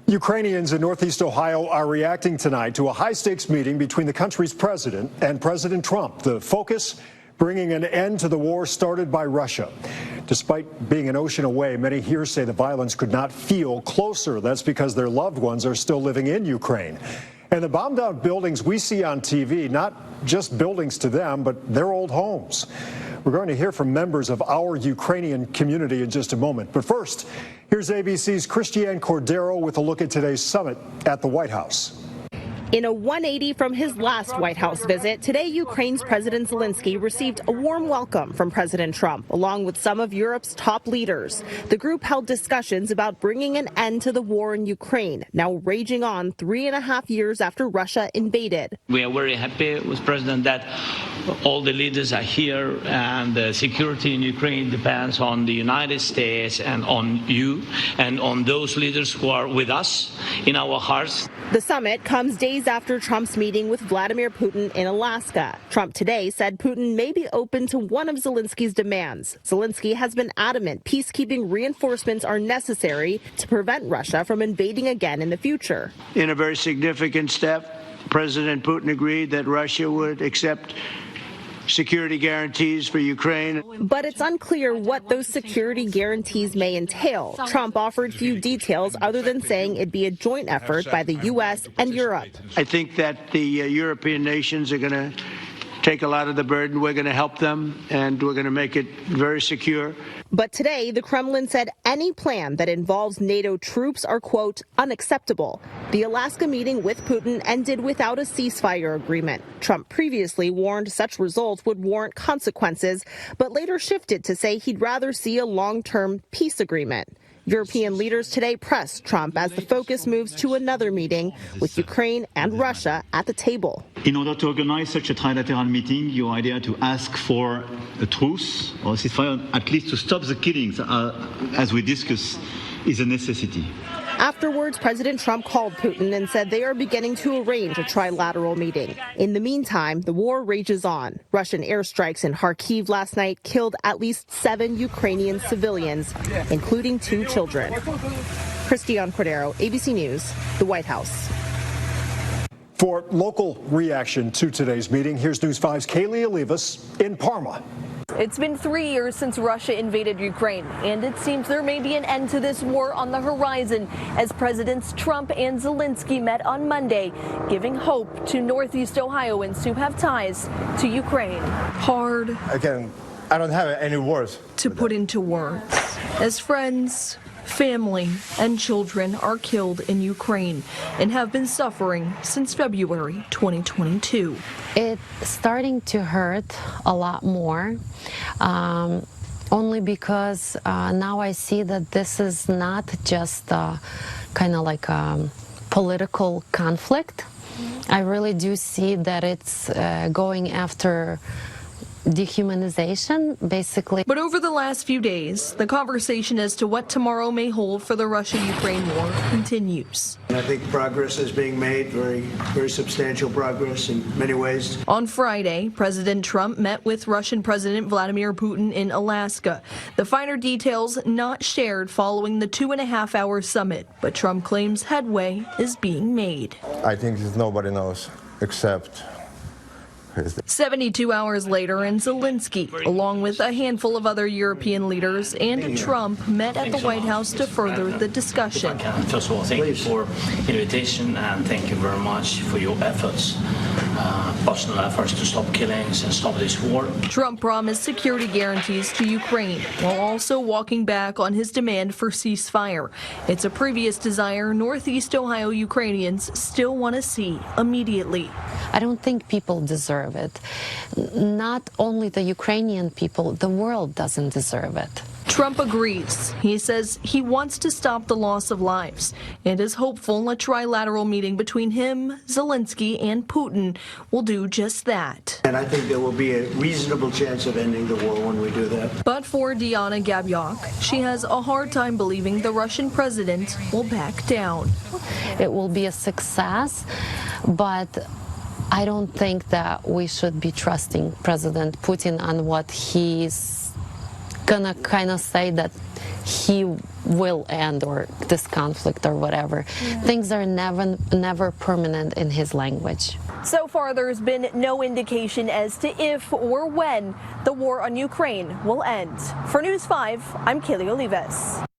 Ukrainians in Northeast Ohio are reacting tonight to a high-stakes meeting between the country's president and President Trump. The focus, bringing an end to the war started by Russia. Despite being an ocean away, many here say the violence could not feel closer. That's because their loved ones are still living in Ukraine. And the bombed-out buildings we see on TV, not just buildings to them, but their old homes. We're going to hear from members of our Ukrainian community in just a moment. But first, here's ABC's Christiane Cordero with a look at today's summit at the White House. In a 180 from his last White House visit, today Ukraine's President Zelenskyy received a warm welcome from President Trump, along with some of Europe's top leaders. The group held discussions about bringing an end to the war in Ukraine, now raging on 3.5 years after Russia invaded. We are very happy with President that all the leaders are here, and the security in Ukraine depends on the United States and on you and on those leaders who are with us in our hearts. The summit comes days after Trump's meeting with Vladimir Putin in Alaska. Trump today said Putin may be open to one of Zelenskyy's demands. Zelenskyy has been adamant peacekeeping reinforcements are necessary to prevent Russia from invading again in the future. In a very significant step, President Putin agreed that Russia would accept security guarantees for Ukraine. But it's unclear what those security guarantees may entail. Trump offered few details other than saying it'd be a joint effort by the U.S. and Europe. I think that the European nations are going to take a lot of the burden. We're going to help them, and we're going to make it very secure. But today, the Kremlin said any plan that involves NATO troops are, quote, unacceptable. The Alaska meeting with Putin ended without a ceasefire agreement. Trump previously warned such results would warrant consequences, but later shifted to say he'd rather see a long-term peace agreement. European leaders today pressed Trump as the focus moves to another meeting with Ukraine and Russia at the table. In order to organize such a trilateral meeting, your idea to ask for a truce or a ceasefire, at least to stop the killings, as we discussed, is a necessity. Afterwards, President Trump called Putin and said they are beginning to arrange a trilateral meeting. In the meantime, the war rages on. Russian airstrikes in Kharkiv last night killed at least 7 Ukrainian civilians, including 2 children. Christiane Cordero, ABC News, the White House. For local reaction to today's meeting, here's News 5's Kaylee Olivas in Parma. It's been 3 years since Russia invaded Ukraine, and it seems there may be an end to this war on the horizon as Presidents Trump and Zelenskyy met on Monday, giving hope to Northeast Ohioans who have ties to Ukraine. Hard. I don't have any words to put into words. As friends, family, and children are killed in Ukraine and have been suffering since February 2022. It's starting to hurt a lot more, only because now I see that this is not just kind of like a political conflict. I really do see that it's going after dehumanization, basically. But over the last few days, the conversation as to what tomorrow may hold for the Russia-Ukraine war continues. I think progress is being made, very substantial progress in many ways. On Friday, President Trump met with Russian President Vladimir Putin in Alaska. The finer details not shared following the 2.5-hour summit, but Trump claims headway is being made. I think nobody knows except 72 hours later, and Zelenskyy, along with a handful of other European leaders and Trump, met at the White House to further the discussion. First of all, thank you for the invitation, and thank you very much for your efforts, personal efforts to stop killings and stop this war. Trump promised security guarantees to Ukraine, while also walking back on his demand for ceasefire. It's a previous desire Northeast Ohio Ukrainians still want to see immediately. I don't think people deserve it. Not only the Ukrainian people, the world doesn't deserve it. Trump agrees. He says he wants to stop the loss of lives and is hopeful a trilateral meeting between him, Zelenskyy, and Putin will do just that. And I think there will be a reasonable chance of ending the war when we do that. But for Diana Gabyok, she has a hard time believing the Russian president will back down. It will be a success, but I don't think that we should be trusting President Putin on what he's gonna kind of say that he will end or this conflict or whatever. Things are never permanent in his language. So far, there's been no indication as to if or when the war on Ukraine will end. For News 5, I'm Kaylee Olivas.